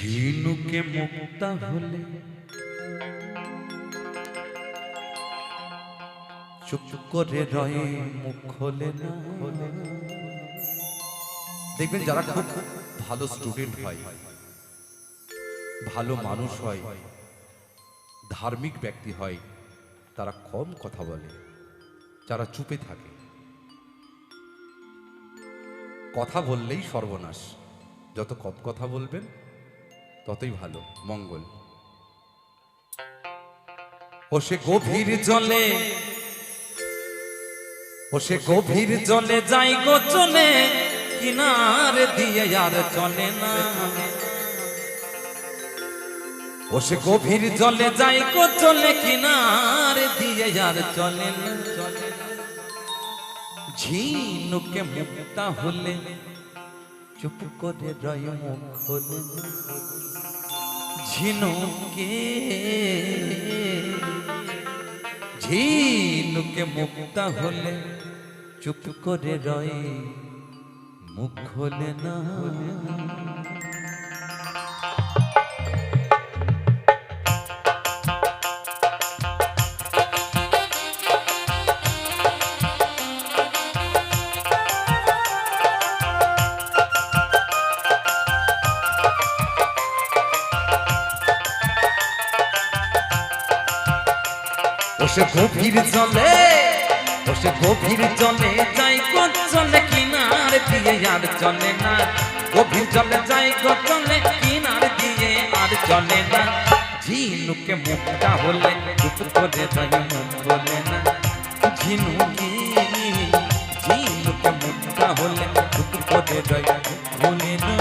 ঝিনুকে মুক্তা হলে চুপ করে রয়ে মুখ খোলে না। দেখবেন যারা খুব ভালো স্টুডেন্ট হয়, ভালো মানুষ হয়, ধার্মিক ব্যক্তি হয়, তারা কম কথা বলে, যারা চুপে থাকে। কথা বললেই সর্বনাশ, যত কম কথা বলবেন ততই ভালো, মঙ্গল। ও সে গভীর জলে, ও সে গভীর জলে যাই গো চলে, কিনারে দিয়ে আর চলে না। ও সে গভীর জলে যাই গো চলে, কিনারে দিয়ে আর চলে না। ঝিনুকে মুক্তা হলে চুপ করে রয় মুখ খোলে না। ঝিনুকে ঝিনুকে মুক্তা হলে চুপ করে রয় মুখ খোলে না। ও সে গভীর জলে, ও সে গভীর জলে যাই গো চলে, কিনার দিয়ে আর চলে না। গভীর জলে যাই গো চলে, কিনার দিয়ে আর চলে না। ঝিনুকে মুক্তা হলে চুপ করে যাই মুখ খোলে না। ঝিনুকে ঝিনুকে মুক্তা হলে চুপ করে যাই মুখ খোলে না।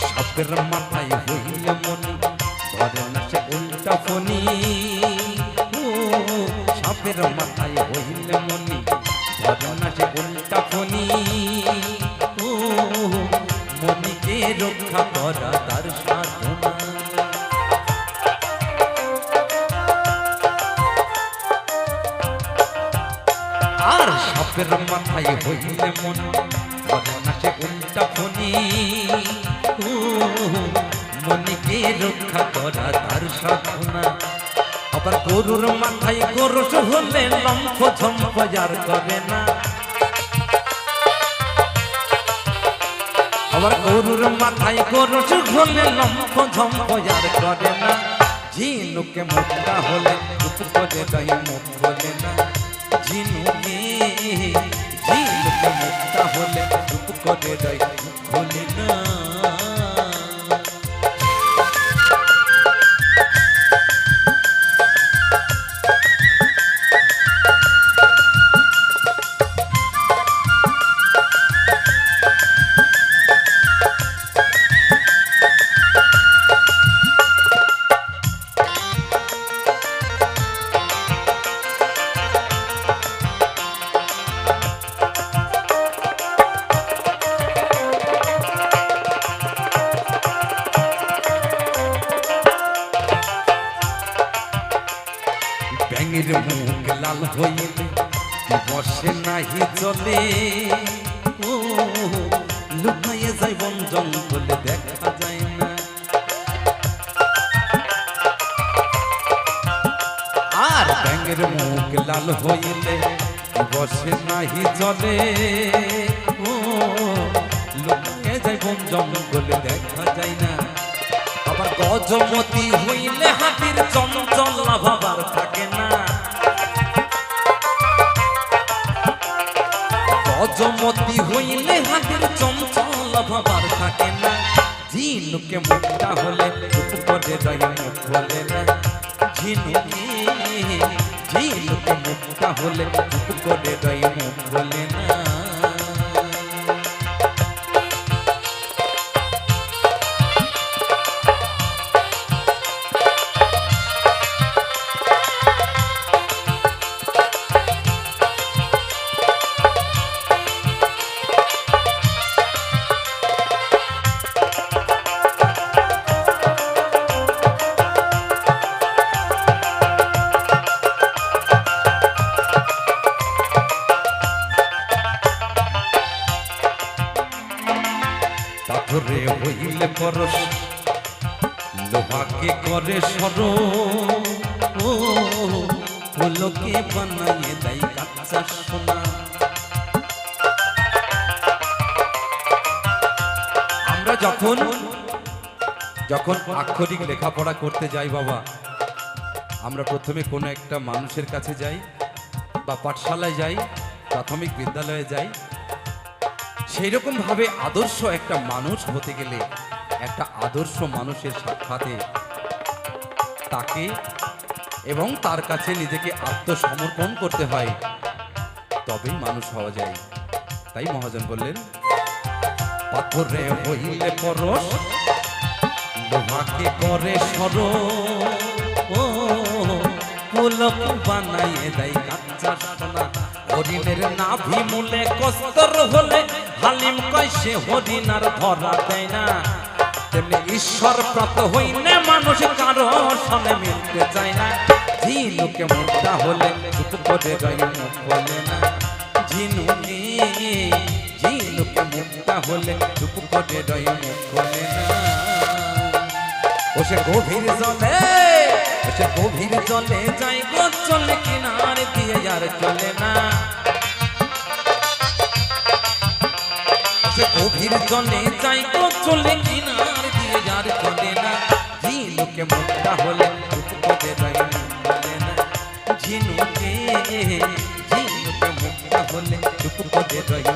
সাপের মাথায় হইলে মনি ধরে না সে উল্টা ফনি। ও সাপের মাথায় হইলে মনি ধরে না সে উল্টা ফনি। ও মনিকে রক্ষা করা তার সাধনা। আর সাপের মাথায় হইলে মনি ধরে না সে উল্টা ফনি। মনিকে রক্ষা করা তার সাধনা। আবার গরুর মাথায় গোরস হলে লম্ফ ঝম্প আর করে না। আবার গরুর মাথায় গোরস হলে লম্ফ ঝম্প আর করে না। ঝিনুকে মুক্তা হলে চুপ করে যাই মুখ খোলে না। ঝিনুকে ঝিনুকে মুক্তা হলে চুপ করে যাই মুখ খোলে না। ব্যাঙের মুখ লাল হইলে বসে নাহি চলে। ও লুকাইয়ে যায় বন জঙ্গলে দেখা যায় না। আর ব্যাঙের মুখ লাল হইলে বসে নাহি চলে। ও লুকাইয়ে যায় বন জঙ্গলে দেখা যায় না। আবার গজমতি হইলে হাতির চঞ্চল ভাবার থাকে না। গজমতি হইলে হাতির চঞ্চল ভাবার থাকে না। ঝিনুকে মুক্তা হলে চুপ করে যাই মুখ খোলে না। ঝিনুকে ঝিনুকে মুক্তা হলে চুপ করে যাই মুখ খোলে না। পাথরে হইলে পরশ লোহাকে করে সর ফুলকে বানাইয়ে দেয় কাঁচা সোনা। আমরা যখন আক্ষরিক লেখাপড়া করতে যাই বাবা, আমরা প্রথমে কোনো একটা মানুষের কাছে যাই বা পাঠশালায় যাই, প্রাথমিক বিদ্যালয়ে যাই। সেই রকম ভাবে আদর্শ একটা মানুষ হতে গেলে একটা আদর্শ মানুষের সাক্ষাতে তাকে এবং তার কাছে নিজেকে আত্মসমর্পণ করতে হয়, তবেই মানুষ হওয়া যায়। তাই মহাজন বললেন, পাথরে হইলে পরশ লোহাকে করে সর ফুলক বানাইয়ে দেয় কাঁচা সোনা। হরিণের নাভি মূলে কস্তর হলে হালিম কয় সে হরিণ আর ধরা দেয় না। তেমনি ঈশ্বর প্রাপ্ত হইলে মানুষ কারো সনে মিলতে চায় না। ঝিনুকে মুক্তা হলে চুপ করে রয় মুখ বলে না। ঝিনুকে মুক্তা হলে চুপ করে রয় মুখ বলে না। ওসে গভীর জলে যাই গো চলে কিনার দিয়ে আর চলে না। সে গভীর জলে যাই গো চলে কিনার দিয়ে আর চলে না। ঝিনুকে মুক্তা হলে চুপ করে রয় মুখ বলে না। ঝিনুকে মুক্তা হলে চুপ করে রয়